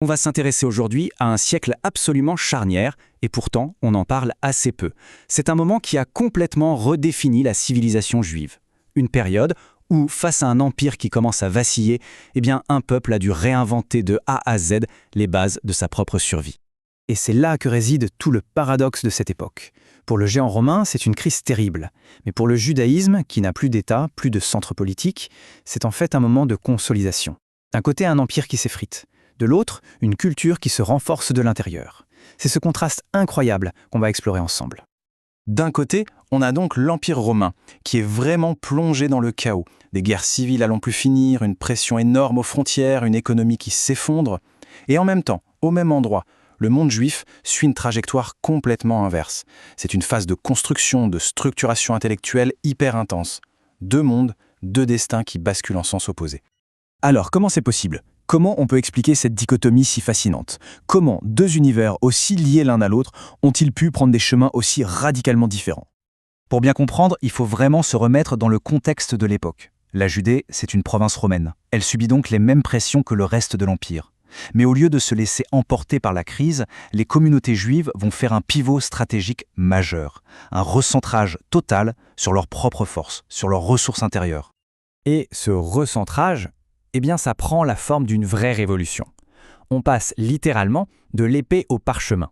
On va s'intéresser aujourd'hui à un siècle absolument charnière, et pourtant on en parle assez peu. C'est un moment qui a complètement redéfini la civilisation juive. Une période où, face à un empire qui commence à vaciller, un peuple a dû réinventer de A à Z les bases de sa propre survie. Et c'est là que réside tout le paradoxe de cette époque. Pour le géant romain, c'est une crise terrible. Mais pour le judaïsme, qui n'a plus d'État, plus de centre politique, c'est en fait un moment de consolidation. D'un côté, un empire qui s'effrite. De l'autre, une culture qui se renforce de l'intérieur. C'est ce contraste incroyable qu'on va explorer ensemble. D'un côté, on a donc l'Empire romain, qui est vraiment plongé dans le chaos. Des guerres civiles à n'en plus finir, une pression énorme aux frontières, une économie qui s'effondre. Et en même temps, au même endroit, le monde juif suit une trajectoire complètement inverse. C'est une phase de construction, de structuration intellectuelle hyper intense. Deux mondes, deux destins qui basculent en sens opposé. Alors, comment c'est possible ? Comment on peut expliquer cette dichotomie si fascinante ? Comment deux univers aussi liés l'un à l'autre ont-ils pu prendre des chemins aussi radicalement différents ? Pour bien comprendre, il faut vraiment se remettre dans le contexte de l'époque. La Judée, c'est une province romaine. Elle subit donc les mêmes pressions que le reste de l'Empire. Mais au lieu de se laisser emporter par la crise, les communautés juives vont faire un pivot stratégique majeur, un recentrage total sur leurs propres forces, sur leurs ressources intérieures. Et ce recentrage, ça prend la forme d'une vraie révolution. On passe littéralement de l'épée au parchemin.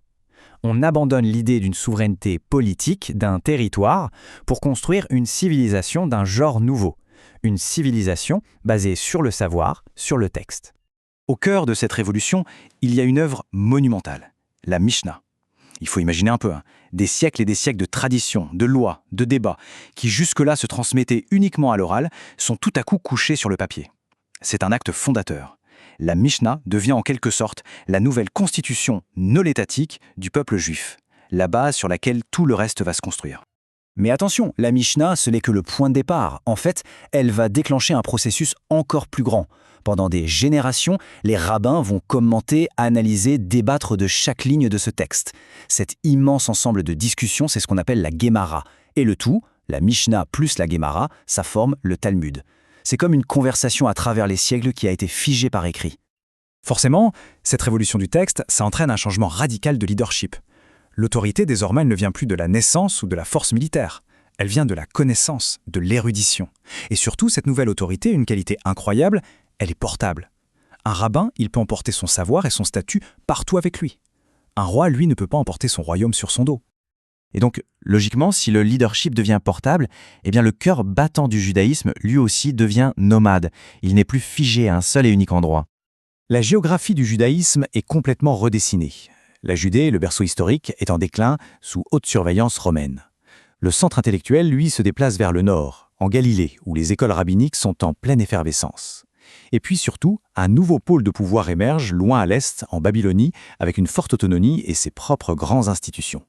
On abandonne l'idée d'une souveraineté politique, d'un territoire, pour construire une civilisation d'un genre nouveau. Une civilisation basée sur le savoir, sur le texte. Au cœur de cette révolution, il y a une œuvre monumentale, la Mishnah. Il faut imaginer un peu, des siècles et des siècles de traditions, de lois, de débats, qui jusque-là se transmettaient uniquement à l'oral, sont tout à coup couchés sur le papier. C'est un acte fondateur. La Mishnah devient en quelque sorte la nouvelle constitution non-étatique du peuple juif, la base sur laquelle tout le reste va se construire. Mais attention, la Mishnah, ce n'est que le point de départ. En fait, elle va déclencher un processus encore plus grand. Pendant des générations, les rabbins vont commenter, analyser, débattre de chaque ligne de ce texte. Cet immense ensemble de discussions, c'est ce qu'on appelle la Guémara. Et le tout, la Mishnah plus la Guémara, ça forme le Talmud. C'est comme une conversation à travers les siècles qui a été figée par écrit. Forcément, cette révolution du texte, ça entraîne un changement radical de leadership. L'autorité, désormais, elle ne vient plus de la naissance ou de la force militaire. Elle vient de la connaissance, de l'érudition. Et surtout, cette nouvelle autorité, une qualité incroyable, elle est portable. Un rabbin, il peut emporter son savoir et son statut partout avec lui. Un roi, lui, ne peut pas emporter son royaume sur son dos. Et donc, logiquement, si le leadership devient portable, le cœur battant du judaïsme, lui aussi, devient nomade. Il n'est plus figé à un seul et unique endroit. La géographie du judaïsme est complètement redessinée. La Judée, le berceau historique, est en déclin sous haute surveillance romaine. Le centre intellectuel, lui, se déplace vers le nord, en Galilée, où les écoles rabbiniques sont en pleine effervescence. Et puis surtout, un nouveau pôle de pouvoir émerge loin à l'est, en Babylonie, avec une forte autonomie et ses propres grandes institutions.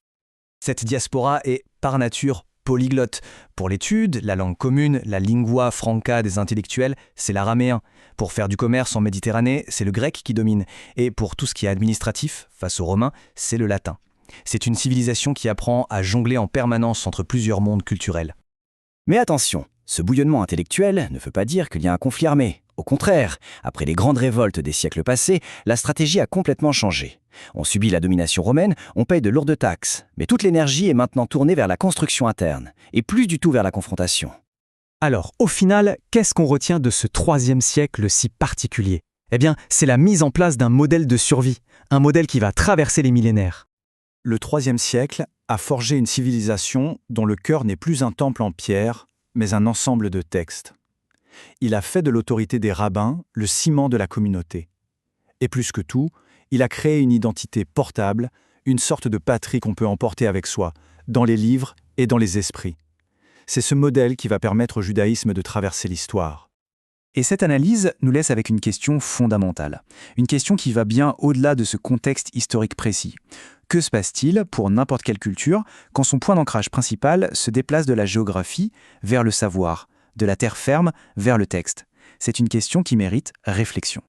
Cette diaspora est, par nature, polyglotte. Pour l'étude, la langue commune, la lingua franca des intellectuels, c'est l'araméen. Pour faire du commerce en Méditerranée, c'est le grec qui domine. Et pour tout ce qui est administratif, face aux Romains, c'est le latin. C'est une civilisation qui apprend à jongler en permanence entre plusieurs mondes culturels. Mais attention, ce bouillonnement intellectuel ne veut pas dire qu'il y a un conflit armé. Au contraire, après les grandes révoltes des siècles passés, la stratégie a complètement changé. On subit la domination romaine, on paye de lourdes taxes, mais toute l'énergie est maintenant tournée vers la construction interne, et plus du tout vers la confrontation. Alors, au final, qu'est-ce qu'on retient de ce IIIe siècle si particulier ? C'est la mise en place d'un modèle de survie, un modèle qui va traverser les millénaires. Le IIIe siècle a forgé une civilisation dont le cœur n'est plus un temple en pierre, mais un ensemble de textes. Il a fait de l'autorité des rabbins le ciment de la communauté. Et plus que tout, il a créé une identité portable, une sorte de patrie qu'on peut emporter avec soi, dans les livres et dans les esprits. C'est ce modèle qui va permettre au judaïsme de traverser l'histoire. Et cette analyse nous laisse avec une question fondamentale. Une question qui va bien au-delà de ce contexte historique précis. Que se passe-t-il pour n'importe quelle culture quand son point d'ancrage principal se déplace de la géographie vers le savoir, de la terre ferme vers le texte ? C'est une question qui mérite réflexion.